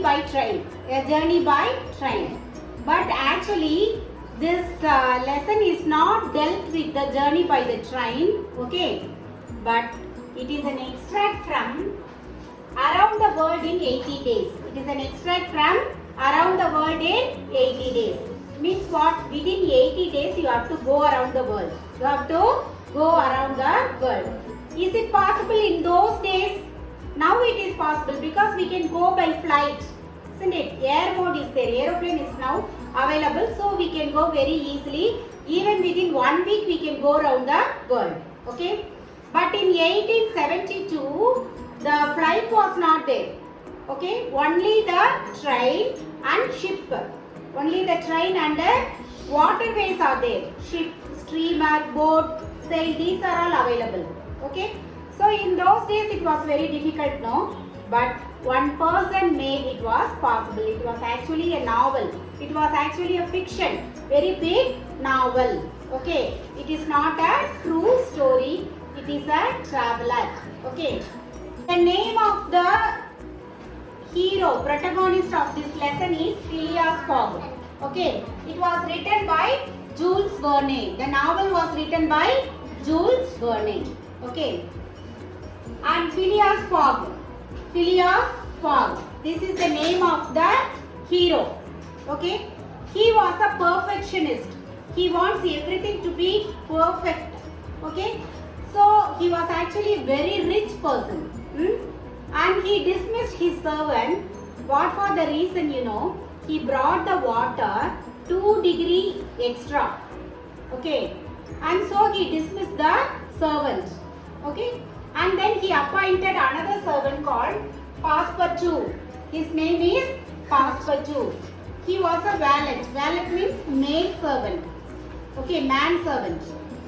by train. A journey by train. But actually, this lesson is not dealt with the journey by the train. Okay. But it is an extract from Around the World in 80 Days. It is an extract from Around the World in 80 Days. Means what? Within 80 days you have to go around the world. You have to go around the world. Is it possible in those days? Now it is possible because we can go by flight. Isn't it? Air mode is there. Aeroplane is now available. So we can go very easily. Even within 1 week we can go around the world. Okay. But in 1872, the flight was not there. Okay. Only the train and ship. Only the train and the waterways are there. Ship, steamer, boat, sail, these are all available. Okay. So in those days it was very difficult, no? But one person made it was possible. It was actually a novel. It was actually a fiction. Very big novel. Okay. It is not a true story. It is a traveler. Okay. The name of the hero, protagonist of this lesson is Phileas Fogg. Okay. It was written by Jules Verne. The novel was written by Jules Verne. Okay. And Phileas Fogg. Phileas Fogg. This is the name of the hero. Okay. He was a perfectionist. He wants everything to be perfect. Okay. So he was actually a very rich person. And he dismissed his servant. What for the reason, you know? He brought the water 2 degrees extra. Okay. And so he dismissed the servant. Okay. And then he appointed another servant called Passepartout. His name is Passepartout. He was a valet. Valet means maid servant. Okay, man servant.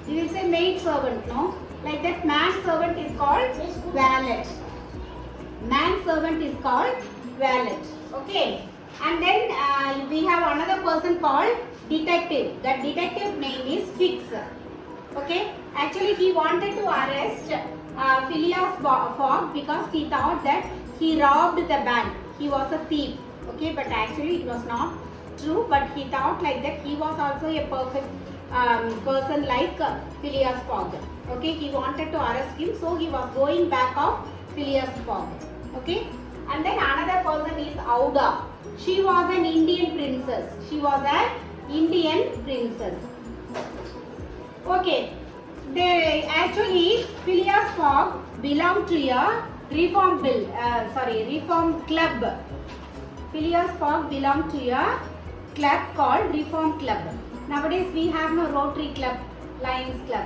You will say maid servant, no? Like that, man servant is called valet. Man servant is called valet. Okay. And then we have another person called detective. That detective name is Fix. Okay. Actually, he wanted to arrest Phileas Fogg because he thought that he robbed the bank. He was a thief. Okay, but actually it was not true. But he thought like that he was also a perfect person like Phileas Fogg. Okay, he wanted to arrest him, so he was going back of Phileas Fogg. Okay, and then another person is Auda. She was an Indian princess. She was an Indian princess. Okay. They actually Phileas Fogg belonged to a reform club. Phileas Fogg belonged to a club called Reform Club. Nowadays we have no Rotary Club, Lions Club.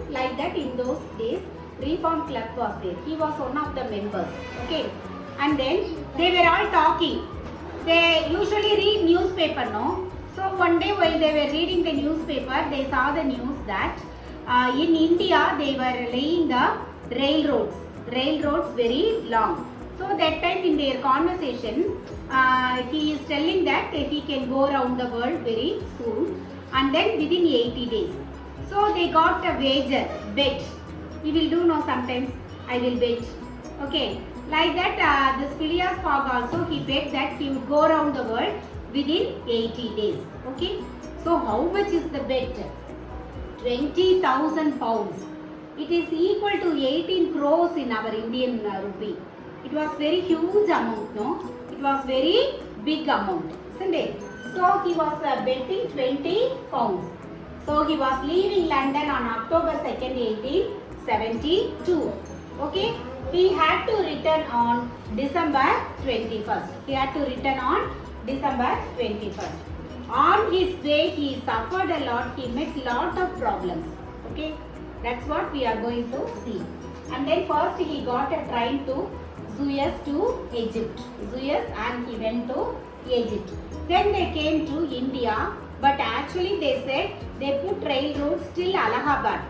Like that in those days, Reform Club was there. He was one of the members. Okay, and then they were all talking. They usually read newspaper, no? So one day while they were reading the newspaper, they saw the news that in India, they were laying the railroads very long. So that time in their conversation, he is telling that he can go around the world very soon and then within 80 days. So they got a bet. We will do now sometimes, I will bet. Okay, like that this Phileas Fogg also, he bet that he would go around the world within 80 days. Okay, so how much is the bet? 20,000 pounds. It is equal to 18 crores in our Indian rupee. It was very huge amount, no? It was very big amount, isn't it? So he was betting 20 pounds. So he was leaving London on October 2nd, 1872. Okay? He had to return on December 21st. He had to return on December 21st. On his way, he suffered a lot. He met lot of problems. Okay, that's what we are going to see. And then first he got a train to Suez to Egypt. Suez, and he went to Egypt. Then they came to India, but actually they said they put railroads till Allahabad.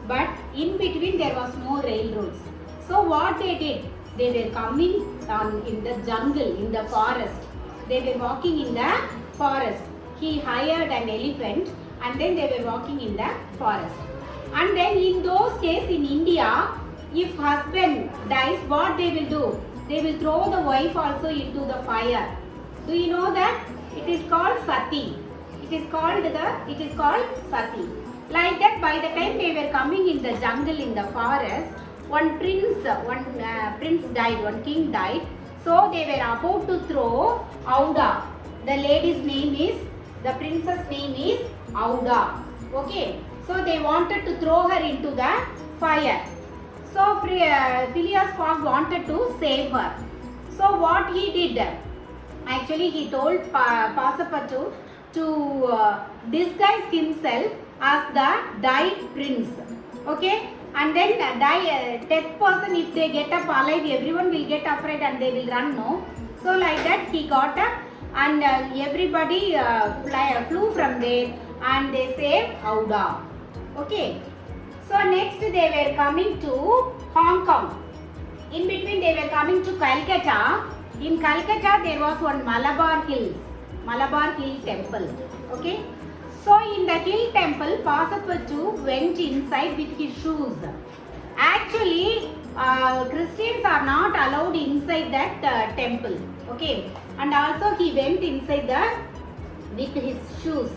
But in between there was no railroads. So what they did? They were coming in the jungle, in the forest. They were walking in the forest. He hired an elephant and then they were walking in the forest. And then in those days in India, if husband dies, what they will do? they will throw the wife also into the fire. Do you know that? It is called sati. It is called sati. Like that, by the time they were coming in the jungle, in the forest, one prince died, one king died. So they were about to throw Auda. The princess name is Auda. Okay. So they wanted to throw her into the fire. So Phileas Fogg wanted to save her. So what he did? Actually, he told Passepartout to disguise himself as the died prince. Okay. And then death person, if they get up alive, everyone will get afraid and they will run, no? So like that he got up and everybody flew from there and they saved Auda. Okay. So next they were coming to Hong Kong. In between they were coming to Calcutta. In Calcutta there was one Malabar Hill temple. Okay. So in the hill temple, Passepartout went inside with his shoes. Actually, Christians are not allowed inside that temple. Okay. And also he went inside with his shoes.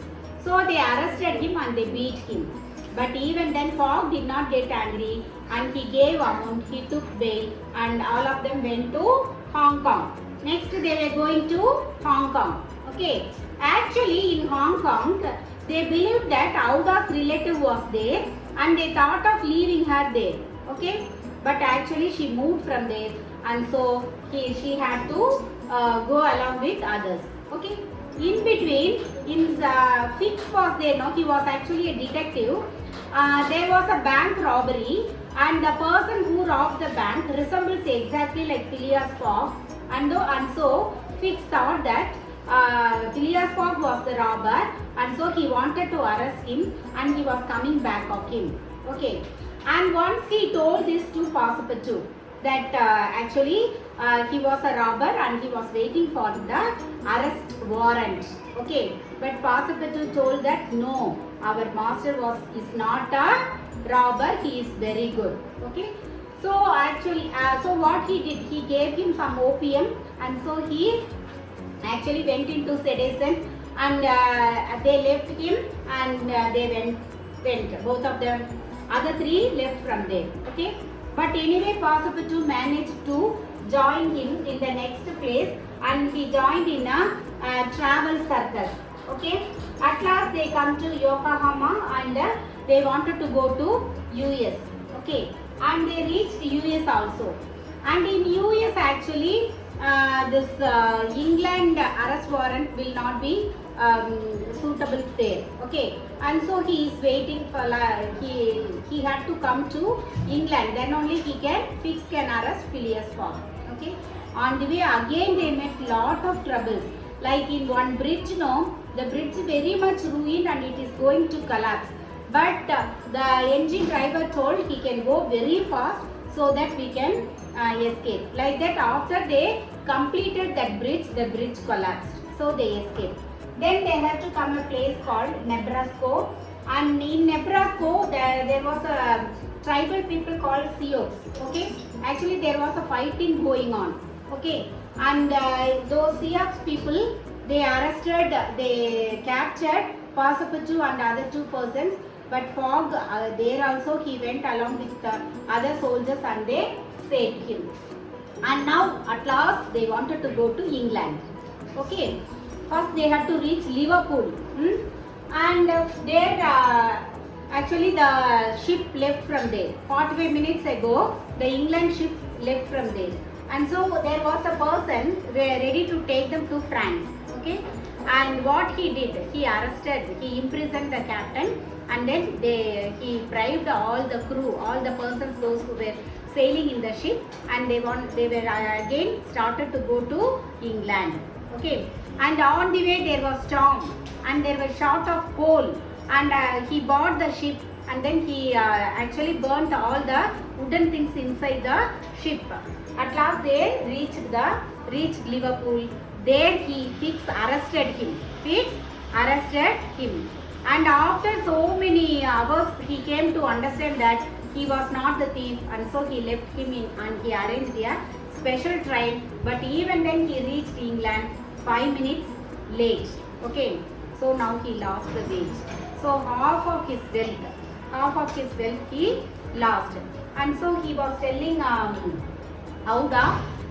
So they arrested him and they beat him. But even then Fogg did not get angry and he gave amount, he took bail and all of them went to Hong Kong. Next they were going to Hong Kong. Okay. Actually in Hong Kong, they believed that Auda's relative was there and they thought of leaving her there. Okay. But actually she moved from there and so she had to go along with others. Okay. In between, Fix was there, no? He was actually a detective. There was a bank robbery and the person who robbed the bank resembles exactly like Phileas Fogg, and so Fix thought that Phileas Fogg was the robber and so he wanted to arrest him and he was coming back of him. Okay. And once he told this to Passepartout that actually he was a robber and he was waiting for the arrest warrant. Okay. But Passepartout told that no, our master is not a robber, he is very good. Okay. So actually, so what he did, he gave him some opium and so he actually went into sedation and they left him and they went. Both of them, other three left from there. Okay. But anyway, Passepartout managed to join him in the next place and he joined in a travel circus. Okay. At last they come to Yokohama and they wanted to go to US. Okay. And they reached US also. And in US actually this England arrest warrant will not be suitable there. Okay. And so he is waiting for he had to come to England, then only Fix can arrest Phileas Fogg. Okay. On the way again they met lot of troubles. Like in one bridge, no, the bridge very much ruined and it is going to collapse. But the engine driver told he can go very fast so that we can escape. Like that, after they completed that bridge, the bridge collapsed. So they escaped. Then they had to come a place called Nebraska. And in Nebraska, there was a tribal people called Sioux. Okay. Actually, there was a fighting going on. Okay. And those Sioux people, they arrested, they captured Passepartout and other two persons. But Fogg, there also he went along with other soldiers and they saved him. And now at last they wanted to go to England. Okay. First they had to reach Liverpool. And there actually the ship left from there. 45 minutes ago the England ship left from there. And so there was a person ready to take them to France. Okay. And what he did, he imprisoned the captain and then he bribed all the crew, all the persons, those who were sailing in the ship, and they were again started to go to England. Okay. And on the way there was storm and there was short of coal and he bought the ship and then he actually burnt all the wooden things inside the ship. At last they reached Liverpool. There Fix arrested him. And after so many hours he came to understand that he was not the thief, and so he left him in and he arranged a special train, but even then he reached England 5 minutes late. Okay, so now he lost the wage. So half of his wealth he lost. And so he was telling Auda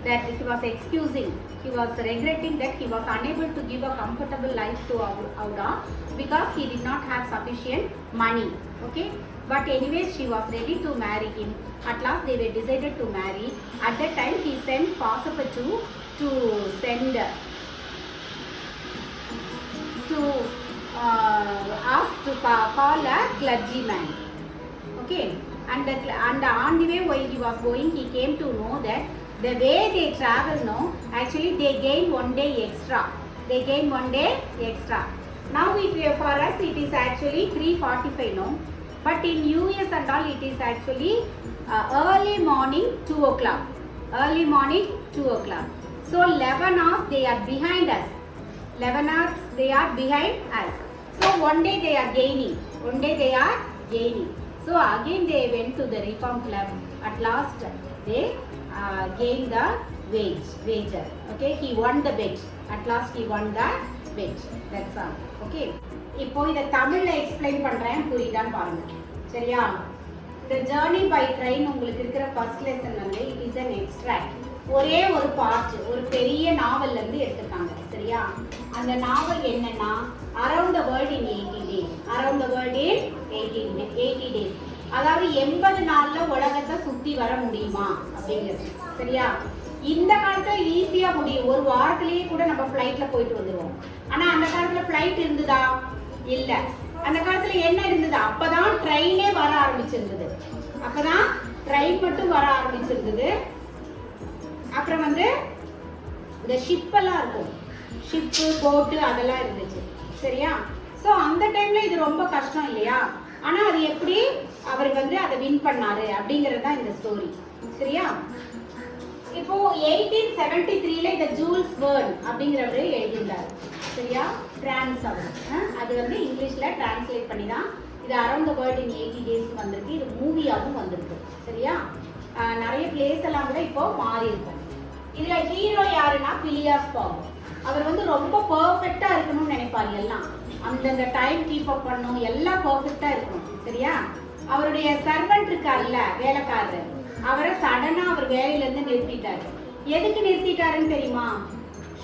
that he was excusing, he was regretting that he was unable to give a comfortable life to Auda because he did not have sufficient money. Okay, but anyways she was ready to marry him. At last they were decided to marry. At that time he sent Passepartout to ask to call a clergyman. Okay, and on the way while he was going, he came to know that the way they travel, no, actually they gain 1 day extra. Now for us it is actually 3:45, no, but in US and all it is actually early morning 2 o'clock. So 11 hours they are behind us. So 1 day they are gaining. So again they went to the Reform Club. At last they gained the wager. Okay, he won the bet. At last he won the bet. That's all. Okay, இப்போ இத தமிழ்ல explain பண்றேன், புரியுதான்னு பாருங்க. சரியா? The journey by train உங்களுக்கு இருக்கிற first lesson வந்து it is an extract. ஒரே ஒரு பார்ட், ஒரு பெரிய நாவல்ல இருந்து எடுத்துட்டாங்க. சரியா? அந்த நாவல் என்னன்னா Around the World in 80 Days. Around the World in 80 Days. அதாவது 80 நாள்ல உலகத்தை சுத்தி வர முடியுமா அப்படிங்கிறது. சரியா? இந்த காலத்துல ஈஸியா முடியும். ஒரு வாரத்திலேயே கூட நம்ம ஃப்ளைட்ல போயிட்டு வந்துருவோம். ஆனா அந்த காலத்துல ஃப்ளைட் இருந்ததா? இல்ல. அந்த காலத்துல என்ன இருந்தது? அப்பதான் ட்ரெயினே வர ஆரம்பிச்சிருந்தது. ட்ரெயின் மட்டும் வர ஆரம்பிச்சிருந்தது. அப்புறம் வந்து இந்த ஷிப் எல்லாம் இருக்கும். ஷிப்பு, போட்டு அதெல்லாம் இருந்துச்சு. சரியா? ஸோ அந்த டைம்ல இது ரொம்ப கஷ்டம் இல்லையா? ஆனா அது எப்படி அவர் வந்து அதை வின் பண்ணாரு அப்படிங்கிறது தான் இந்த ஸ்டோரி. சரியா? இப்போ 1873ல இந்த ஜூல்ஸ் வெர்ன் அப்படிங்கிறவரு எழுதியிருந்தாரு. சரியா? பிரான்ஸ் அவர். அது வந்து இங்கிலீஷ்ல டிரான்ஸ்லேட் பண்ணி தான் இது அரவுண்ட் த வேர்ல்ட் இன் 80 டேஸ்க்கு வந்திருக்கு. இது மூவியாகவும் வந்திருக்கு. சரியா? நிறைய பிளேஸ் எல்லாம் கூட இப்போ மாறி இருக்கும். இதுல ஹீரோ யாருன்னா பிலியாஸ் ஃபாக். அவர் வந்து ரொம்ப பெர்ஃபெக்ட்டா இருக்கணும்னு நினைப்பாரு. எல்லாம் அந்தந்த டைம் கீப் அப் பண்ணணும், எல்லாம் பெர்ஃபெக்ட்டா இருக்கணும். சரியா? அவருடைய சர்வெண்ட் இருக்கார்ல, வேலைக்காரர், அவரை சடனா அவர் வேலையில இருந்து நிறுத்திட்டாரு. எதுக்கு நிறுத்திட்டாருன்னு தெரியுமா?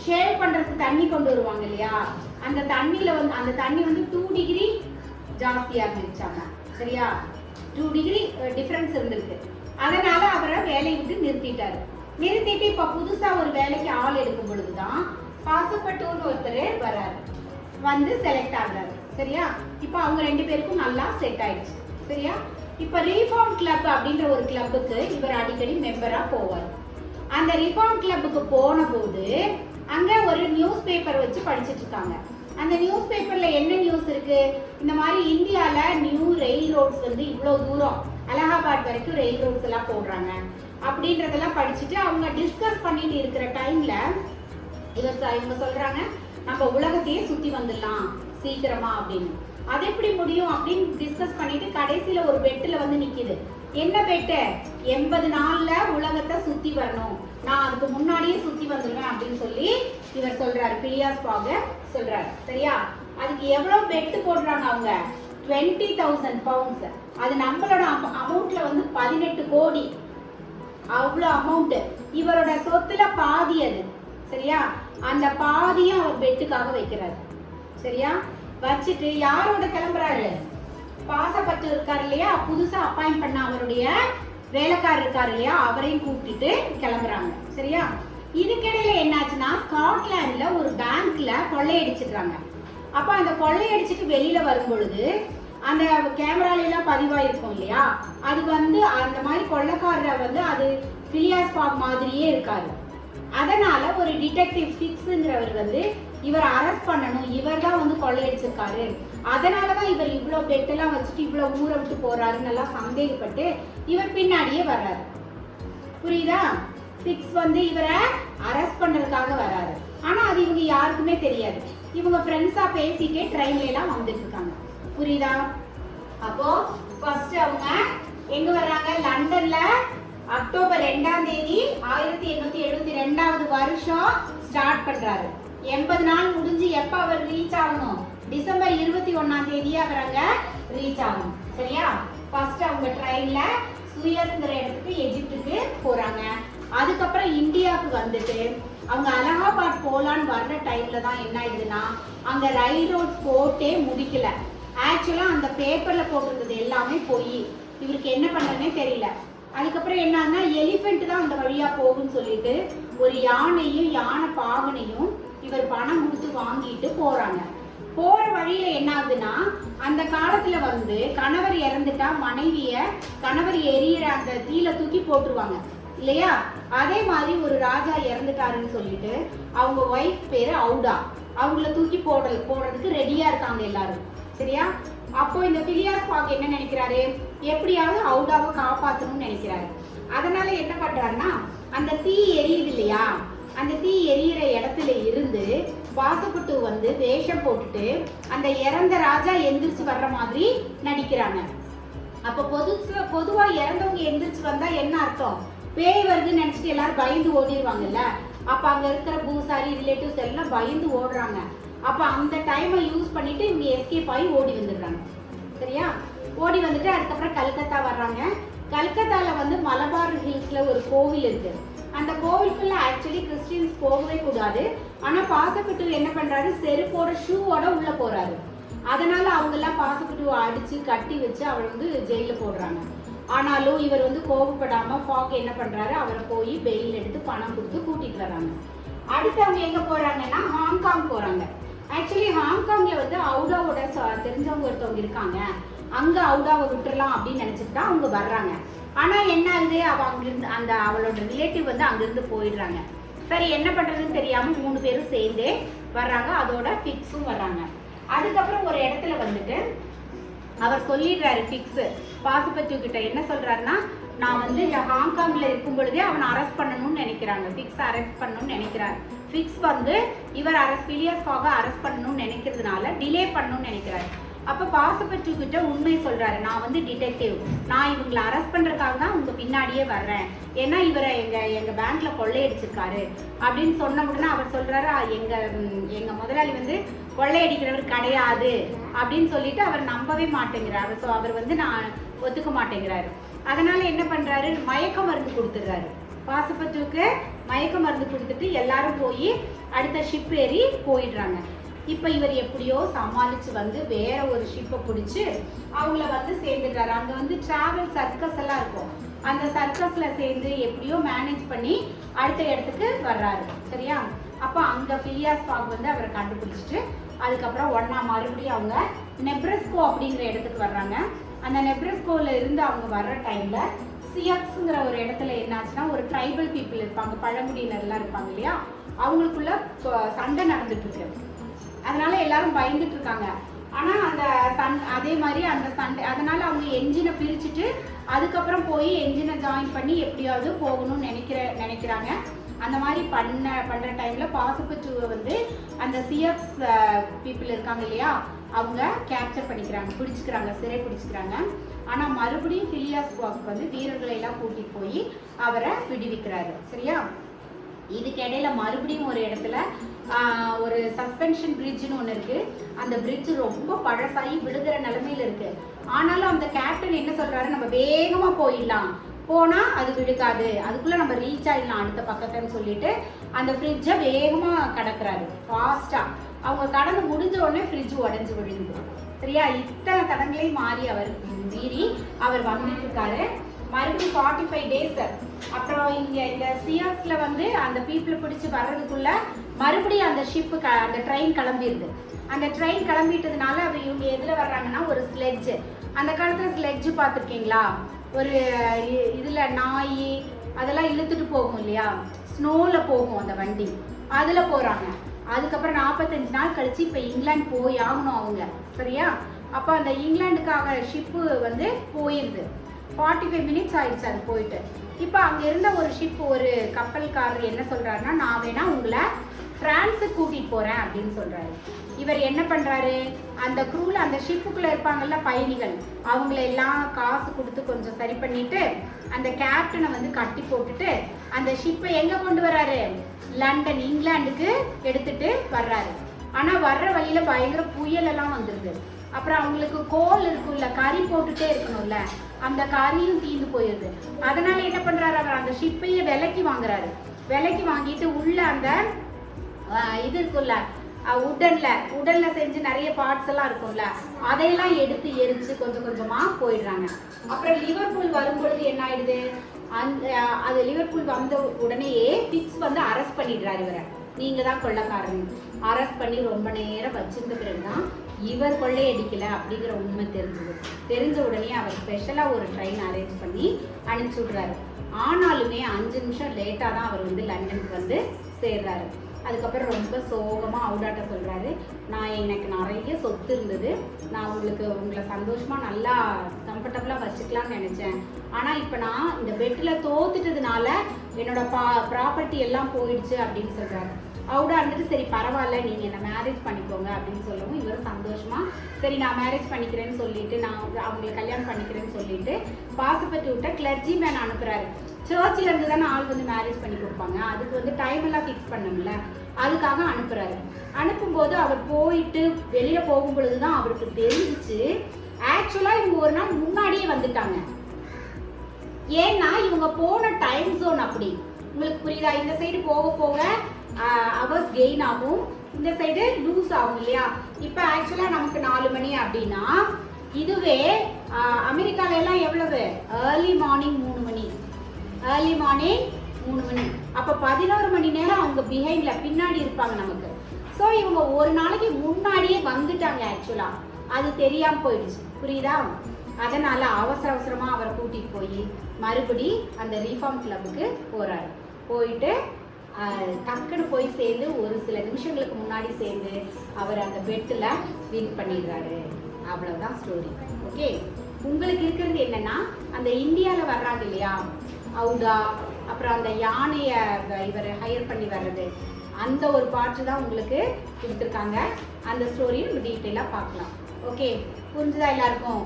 ஷேவ் பண்றதுக்கு தண்ணி கொண்டு வருவாங்க இல்லையா? அந்த தண்ணியில வந்து அந்த தண்ணி வந்து 2 டிகிரி ஜாஸ்தியா இருந்துச்சாங்க. சரியா? 2 டிகிரி டிஃபரன்ஸ் இருந்திருக்கு. அதனால அவரை வேலையை விட்டு நிறுத்திட்டாரு. நிறுத்திட்டு இப்ப புதுசா ஒரு வேலைக்கு ஆள் எடுக்கும் பொழுதுதான் பாசப்பட்டூர்னு ஒருத்தர் வர்றாரு, வந்து செலக்ட் ஆகுறாரு. சரியா? இப்ப அவங்க 2 பேருக்கும் நல்லா செட் ஆயிடுச்சு. சரியா? இப்ப ரீஃபார்ம் கிளப் அப்படின்ற ஒரு கிளப்புக்கு இவர் அடிக்கடி மெம்பரா போவார். அந்த ரீஃபார்ம் கிளப்புக்கு போன போது அங்க ஒரு நியூஸ் பேப்பர் வச்சு படிச்சுட்டு இருக்காங்க. அந்த நியூஸ் பேப்பர்ல என்ன நியூஸ் இருக்கு? இந்த மாதிரி இந்தியால நியூ ரயில் ரோட்ஸ் வந்து இவ்வளவு தூரம் அலகாபாத் வரைக்கும் ரயில் ரோட்ஸ் எல்லாம் போடுறாங்க அப்படின்றதெல்லாம் படிச்சுட்டு அவங்க டிஸ்கஸ் பண்ணிட்டு இருக்கிற டைம்ல இவங்க சொல்றாங்க, நம்ம உலகத்தையே சுத்தி வந்துடலாம் சீக்கிரமா அப்படின்னு. அது எப்படி முடியும் அப்படின்னு டிஸ்கஸ் பண்ணிட்டு கடைசியில ஒரு பெட்டுல வந்து நிக்குது. என்ன பெட்டு? 80 நாள்ல உலகத்தை சுத்தி வரணும், நான் அதுக்கு முன்னாடியே சுத்தி வந்துடுவேன் அப்படின்னு சொல்லி இவர் சொல்றாரு, பிலியாஸ் ஃபாக் சொல்றாரு. சரியா? அதுக்கு எவ்வளவு பெட்டு போடுறாங்க அவங்க? 20,000 பவுண்ட்ஸ். அது நம்மளோட அமௌண்ட்ல வந்து 18 கோடி. அவ்வளவு அமௌண்ட். இவரோட சொத்துல பாதி அது. சரியா? அந்த பாதியும் அவர் பெட்டுக்காக வைக்கிறாரு. சரியா? வச்சுட்டு யாரோட கிளம்புறாரு? பாசப்பட்டு இருக்காரு இல்லையா, புதுசா அப்பாயிண்ட் பண்ண அவருடைய வேலைக்காரர் இருக்காரு இல்லையா, அவரையும் கூப்பிட்டுட்டு கிளம்புறாங்க. சரியா? இதுக்கிடையில என்னாச்சுன்னா ஸ்காட்லாண்ட்ல ஒரு பேங்க்ல கொள்ளையடிச்சிடுறாங்க. அப்ப அந்த கொள்ளையடிச்சிட்டு வெளியில வரும் பொழுது அந்த கேமரால எல்லாம் பதிவாயிருக்கும் இல்லையா, அது வந்து அந்த மாதிரி கொள்ளைக்காரர் வந்து அது பிலியாஸ் ஃபாக் மாதிரியே இருக்காரு. அதனால ஒரு டிடெக்டிவ் ஃபிக்ஸ்ங்கிறவர் வந்து இவர் அரெஸ்ட் பண்ணணும், இவர் தான் வந்து கொள்ளையடிச்சிருக்காரு, அதனாலதான் இவர் இவ்வளவு பெட்டெல்லாம் வச்சுட்டு இவ்வளவு ஊரை விட்டு போறாருன்னு எல்லாம் சந்தேகப்பட்டு இவர் பின்னாடியே வர்றாரு. புரியுதா? ஃபிக்ஸ் வந்து இவரை அரெஸ்ட் பண்றதுக்காக வர்றாரு. ஆனா அது இவங்க யாருக்குமே தெரியாது. இவங்க ஃப்ரெண்ட்ஸா பேசிட்டே ட்ரெயின்ல எல்லாம் வந்துட்டு இருக்காங்க. புரியுதா? அப்போ ஃபர்ஸ்ட் அவங்க எங்க வர்றாங்க? லண்டன்ல அக்டோபர் 2ஆம் தேதி 1872 வருஷம் ஸ்டார்ட் பண்றாரு. 80 நாள் முடிஞ்சு எப்ப அவர் ரீச் ஆகணும்? டிசம்பர் 21ஆம் தேதி அவர் அங்க ரீச் ஆகணும். சரியா? ஃபர்ஸ்ட் அவங்க ட்ரெயின்ல சுயஸ்ங்கிற இடத்துக்கு எஜிப்துக்கு போறாங்க. அதுக்கப்புறம் இந்தியாவுக்கு வந்துட்டு அவங்க அலகாபாத் போலான்னு வர்ற டைம்ல தான் என்ன ஆயிடுதுன்னா அங்க ரயில் ரோட் போட்டே முடிக்கல. ஆக்சுவலா அந்த பேப்பர்ல போட்டிருந்தது எல்லாமே போய் இவருக்கு என்ன பண்றதுனே தெரியல. அதுக்கப்புறம் என்னன்னா எலிஃபென்ட் தான் அந்த வழியா போகும்னு சொல்லிட்டு ஒரு யானையும் யானை பாகனையும் இவர் பணம் கொடுத்து வாங்கிட்டு போறாங்க. போற வழியில என்ன ஆகுதுன்னா அந்த காலத்துல வந்து கணவர் இறந்துட்டா மனைவிய கணவர் எரியிற அந்த தீல தூக்கி போட்டுருவாங்க இல்லையா? அதே மாதிரி ஒரு ராஜா இறந்துட்டாருன்னு சொல்லிட்டு அவங்க ஒய்ஃப் பேரு அவுடா, அவங்கள தூக்கி போடுறதுக்கு ரெடியா இருக்காங்க எல்லாரும். சரியா? அப்போ இந்த பிலியாஸ் ஃபாக் என்ன நினைக்கிறாரு? எப்படியாவது அவுடாவை காப்பாற்றணும்னு நினைக்கிறாரு. அதனால என்ன பண்றாருன்னா அந்த தீ எரியுது இல்லையா, அந்த தீ எரியிற இடத்துல இருந்து வாசப்பட்டு வந்து வேஷம் போட்டுட்டு அந்த இறந்த ராஜா எந்திரிச்சு வர்ற மாதிரி நடிக்கிறாங்க. அப்ப பொதுவா இறந்தவங்க எந்திரிச்சு வந்தா என்ன அர்த்தம்? பேய் வருதுன்னு நினைச்சிட்டு எல்லாரும் பயந்து ஓடிடுவாங்கல்ல. அப்ப அங்க இருக்கிற பூசாரி ரிலேட்டிவ்ஸ் எல்லாம் பயந்து ஓடுறாங்க. அப்ப அந்த டைமை யூஸ் பண்ணிட்டு இவங்க எஸ்கேப் ஆகி ஓடி வந்துடுறாங்க. சரியா? ஓடி வந்துட்டு அதுக்கப்புறம் கல்கத்தா வர்றாங்க. கல்கத்தால வந்து மலபார் ஹில்ஸ்ல ஒரு கோவில் இருக்கு. அந்த கோவிலுக்குள்ள ஆக்சுவலி கிறிஸ்டியன்ஸ் போகவே கூடாது. ஆனா பாசப்பட்டு என்ன பண்றாரு? செருப்போட ஷூவோட உள்ள போறாரு. அதனால அவங்க எல்லாம் பாசப்பட்டுவை அடிச்சு கட்டி வச்சு அவரை வந்து ஜெயில போடுறாங்க. ஆனாலும் இவர் வந்து கோபப்படாம ஃபாக் என்ன பண்றாரு? அவரை போய் பெயில் எடுத்து பணம் கொடுத்து கூட்டிட்டு வர்றாங்க. அடுத்து அவங்க எங்க போறாங்கன்னா ஹாங்காங் போறாங்க. ஆக்சுவலி ஹாங்காங்ல வந்து அவுடாவோட தெரிஞ்சவங்க ஒருத்தவங்க இருக்காங்க. அங்க அவுடாவை விட்டுறலாம் அப்படின்னு நினைச்சிட்டு தான் அவங்க வர்றாங்க. ஆனா என்ன ஆகுது? அவ அங்கிருந்து அந்த அவளோட ரிலேட்டிவ் வந்து அங்கிருந்து போயிடுறாங்க. சரி என்ன பண்றதுன்னு தெரியாம 3 பேரும் சேர்ந்தே வர்றாங்க. அதோட ஃபிக்ஸும் வர்றாங்க. அதுக்கப்புறம் ஒரு இடத்துல வந்துட்டு அவர் சொல்லிடுறாரு ஃபிக்ஸ் பாசுபத்து கிட்ட. என்ன சொல்றாருன்னா நான் வந்து ஹாங்காங்ல இருக்கும் பொழுதே அவனை அரெஸ்ட் பண்ணணும்னு நினைக்கிறாங்க. ஃபிக்ஸ் அரெஸ்ட் பண்ணணும்னு நினைக்கிறாரு. ஃபிக்ஸ் வந்து இவர் பிலியாஸ் ஃபாக அரெஸ்ட் பண்ணணும்னு நினைக்கிறதுனால டிலே பண்ணணும்னு நினைக்கிறாரு. அப்ப பாசுபத்து கிட்ட உண்மை சொல்றாரு, நான் வந்து டிடெக்டிவ், நான் இவங்களை அரெஸ்ட் பண்றதுக்காக தான் உங்க பின்னாடியே வர்றேன். ஏன்னா இவரை எங்க பேங்க்ல கொள்ளையடிச்சிருக்காரு அப்படின்னு சொன்ன உடனே அவர் சொல்றாரு, எங்க முதலாளி வந்து கொள்ளையடிக்கிறவர் கிடையாது அப்படின்னு சொல்லிட்டு அவர் நம்பவே மாட்டேங்கிறாரு. ஸோ அவர் வந்து நான் ஒத்துக்க மாட்டேங்கிறாரு. அதனால என்ன பண்றாரு? மயக்க மருந்து கொடுத்துடுறாரு. பாசுபத்துக்கு மயக்க மருந்து கொடுத்துட்டு எல்லாரும் போய் அடுத்த ஷிப் ஏறி போயிடுறாங்க. இப்ப இவர் எப்படியோ சமாளிச்சு வந்து வேற ஒரு ஷிப்பை பிடிச்சு அவங்கள வந்து சேர்ந்துடுறாரு. அங்க வந்து டிராவல் சர்க்கஸ் எல்லாம் இருக்கும். அந்த சர்க்கஸ்ல சேர்ந்து எப்படியோ மேனேஜ் பண்ணி அடுத்த இடத்துக்கு வர்றாரு. சரியா? அப்ப அங்க பிலியாஸ் ஃபாக் வந்து அவரை கண்டுபிடிச்சிட்டு அதுக்கப்புறம் மறுபடியும் அவங்க நெப்ரஸ்கோ அப்படிங்கிற இடத்துக்கு வர்றாங்க. அந்த நெப்ரஸ்கோல இருந்து அவங்க வர்ற டைம்ல சியாக்ஸ்ங்கிற ஒரு இடத்துல என்னாச்சுன்னா ஒரு ட்ரைபல் பீப்புள் இருப்பாங்க, பழங்குடியினர்லாம் இருப்பாங்க இல்லையா, அவங்களுக்குள்ள சண்டை நடந்துட்டு இருக்கு. அதனால எல்லாரும் பயந்துட்டு இருக்காங்க. ஆனா அந்த அதே மாதிரி அந்த சண்டை அதனால அவங்க என்ஜினை பிரிச்சுட்டு அதுக்கப்புறம் போய் என்ஜினை ஜாயின் பண்ணி எப்படியாவது போகணும்னு நினைக்கிறாங்க. அந்த மாதிரி பண்ற டைம்ல பாசுபத்துவை வந்து அந்த சிஎக்ஸ் பீப்புள் இருக்காங்க இல்லையா, அவங்க கேப்சர் பண்ணிக்கிறாங்க, பிடிச்சிக்கிறாங்க, சிறை பிடிச்சிக்கிறாங்க. ஆனா மறுபடியும் பிலியாஸ் ஃபாக் வந்து வீரர்களை எல்லாம் கூட்டிட்டு போய் அவரை விடுவிக்கிறாரு. சரியா? இதுக்கு இடையில மறுபடியும் ஒரு இடத்துல ஒரு சஸ்பென்ஷன் பிரிட்ஜ்னு ஒன்று இருக்கு. அந்த பிரிட்ஜ் ரொம்ப பழசாகி விழுகிற நிலைமையில இருக்கு. ஆனாலும் அந்த கேப்டன் என்ன சொல்றாரு, நம்ம வேகமா போயிடலாம், போனா அது விழுகாது, அதுக்குள்ள நம்ம ரீச் ஆயிடலாம் அடுத்த பக்கத்துன்னு சொல்லிட்டு அந்த ஃப்ரிட்ஜை வேகமா கடக்குறாரு ஃபாஸ்டா. அவங்க கடந்து முடிஞ்ச உடனே ஃப்ரிட்ஜ் உடஞ்சு விழுந்து. சரியா? இத்தனை தடங்களையும் மீறி அவர் வந்துட்டு இருக்காரு. மறுபடியும் 45 டேஸ். அப்புறம் இங்க இந்த சியாக்ஸ்ல வந்து அந்த பீப்புளை பிடிச்சி வர்றதுக்குள்ள மறுபடியும் அந்த ஷிப்பு அந்த ட்ரெயின் கிளம்பிடுது. அந்த ட்ரெயின் கிளம்பிட்டதுனால இவங்க எதுல வர்றாங்கன்னா ஒரு ஸ்லெட்ஜ். அந்த காலத்துல ஸ்லெட்ஜ் பார்த்துருக்கீங்களா? ஒரு இதுல நாய் அதெல்லாம் இழுத்துட்டு போகும் இல்லையா, ஸ்னோல போகும் அந்த வண்டி, அதுல போறாங்க. அதுக்கப்புறம் 45 நாள் கழிச்சு இப்ப இங்கிலாந்து போய் ஆகணும் அவங்க. சரியா? அப்ப அந்த இங்கிலாந்துக்காக ஷிப்பு வந்து போயிருது. 45 மினிட்ஸ் ஆயிடுச்சு அது போயிட்டு. இப்போ அங்க இருந்த ஒரு ஷிப் ஒரு கப்பல்காரர் என்ன சொல்றாருன்னா, நான் வேணா உங்களை பிரான்ஸுக்கு கூட்டிட்டு போறேன் அப்படின்னு சொல்றாரு. இவர் என்ன பண்றாரு, அந்த க்ரூல அந்த ஷிப்புக்குள்ள இருப்பாங்கல்ல பயணிகள், அவங்கள எல்லாம் காசு கொடுத்து கொஞ்சம் சரி பண்ணிட்டு அந்த கேப்டனை வந்து கட்டி போட்டுட்டு அந்த ஷிப்பை எங்க கொண்டு வர்றாரு, லண்டன் இங்கிலாந்துக்கு எடுத்துட்டு வர்றாரு. ஆனா வர்ற வழியில பயங்கர புயல் எல்லாம் வந்துருது. அப்புறம் அவங்களுக்கு கோல் இருக்கும்ல, கறி போட்டுட்டே இருக்கணும்ல, அந்த கறியும் தீந்து போயிருது. அதனால என்ன பண்றாரு, அவர் அந்த ஷிப்பையே விலைக்கு வாங்குறாரு. விலைக்கு வாங்கிட்டு உள்ள அந்த இது இருக்கும்ல, உடன்ல செஞ்சு நிறைய பார்ட்ஸ் எல்லாம் இருக்கும்ல, அதையெல்லாம் எடுத்து எரிச்சு கொஞ்சம் கொஞ்சமா போயிடுறாங்க. அப்புறம் லிவர்பூல் வரும்பொழுது என்ன ஆயிடுது, அது லிவர்பூல் வந்த உடனேயே பிக்ஸ் வந்து அரெஸ்ட் பண்ணிடுறாரு இவரை. நீங்க தான் கொள்ளைக்காரன். அரெஸ்ட் பண்ணி ரொம்ப நேரம் வச்சிருந்த பிறகுதான் இவர் கொள்ளையடிக்கல அப்படிங்கிற உண்மை தெரிஞ்ச உடனே அவர் ஸ்பெஷலா ஒரு ட்ரெயின் அரேஞ்ச் பண்ணி அனுப்பிச்சு விடுறாரு. ஆனாலுமே 5 நிமிஷம் லேட்டா தான் அவர் வந்து லண்டனுக்கு வந்து சேர்றாரு. அதுக்கப்புறம் ரொம்ப சோகமா அவுடாட்ட சொல்றாரு, நான் எனக்கு நிறைய சொத்து இருந்தது, நான் உங்களை சந்தோஷமா நல்லா கம்ஃபர்டபுளா வச்சுக்கலாம்னு நினைச்சேன். ஆனா இப்ப நான் இந்த பெட்ல தோத்துட்டதுனால என்னோட ப்ராப்பர்ட்டி எல்லாம் போயிடுச்சு அப்படின்னு சொல்றாரு. அவுடா இருந்துட்டு சரி பரவாயில்ல, நீங்க என்ன மேரேஜ் பண்ணிக்கோங்க அப்படின்னு சொல்லவும் இவர் சந்தோஷமா சரி நான் மேரேஜ் பண்ணிக்கிறேன்னு சொல்லிட்டு, நான் அவங்களை கல்யாணம் பண்ணிக்கிறேன்னு சொல்லிட்டு பாசப்பட்டு விட்ட கிளர்ஜி மேன் அனுப்புறாரு. சர்ச்சில் இருந்து தானே ஆள் வந்து மேரேஜ் பண்ணி கொடுப்பாங்க, அதுக்கு வந்து டைம் எல்லாம் ஃபிக்ஸ் பண்ணணும்ல, அதுக்காக அனுப்புறாரு. அனுப்பும்போது அவர் போயிட்டு வெளியில போகும் பொழுதுதான் அவருக்கு தெரிஞ்சிச்சு, ஆக்சுவலா இவங்க ஒரு நாள் முன்னாடியே வந்துட்டாங்க. ஏன்னா இவங்க போன டைம் ஜோன் அப்படி. உங்களுக்கு புரியுதா, இந்த சைடு போக போக அவர்ஸ் கெயின் ஆகும், இந்த சைடு லூஸ் ஆகும் இல்லையா. இப்போ ஆக்சுவலா நமக்கு 4 மணி அப்படின்னா, இதுவே அமெரிக்கால எல்லாம் எவ்வளவு, ஏர்லி மார்னிங் 3 மணி, ஏர்லி மார்னிங் 3 மணி. அப்போ 11 மணி நேரம் அவங்க பிஹைண்ட்ல பின்னாடி இருப்பாங்க நமக்கு. ஸோ இவங்க ஒரு நாளைக்கு முன்னாடியே வந்துட்டாங்க. ஆக்சுவலா அது தெரியாம போயிடுச்சு, புரியுதா. அதனால அவசரமா அவரை கூட்டிட்டு போய் மறுபடி அந்த ரீஃபார்ம் கிளப்புக்கு போறாரு. போயிட்டு டக்குன்னு போய் சேர்ந்து ஒரு சில நிமிஷங்களுக்கு முன்னாடி சேர்ந்து அவர் அந்த பெட்டில் வின் பண்ணிடுறாரு. அவ்வளவுதான் ஸ்டோரி. ஓகே, உங்களுக்கு இருக்கிறது என்னன்னா, அந்த இந்தியாவில் வர்றாங்க இல்லையா அவுடா, அப்புறம் அந்த யானையை இவர் ஹையர் பண்ணி வர்றது, அந்த ஒரு பாட்டு தான் உங்களுக்கு கொடுத்துருக்காங்க. அந்த ஸ்டோரியும் டீட்டெயிலாக பார்க்கலாம். ஓகே, புரிஞ்சுதா எல்லாருக்கும்?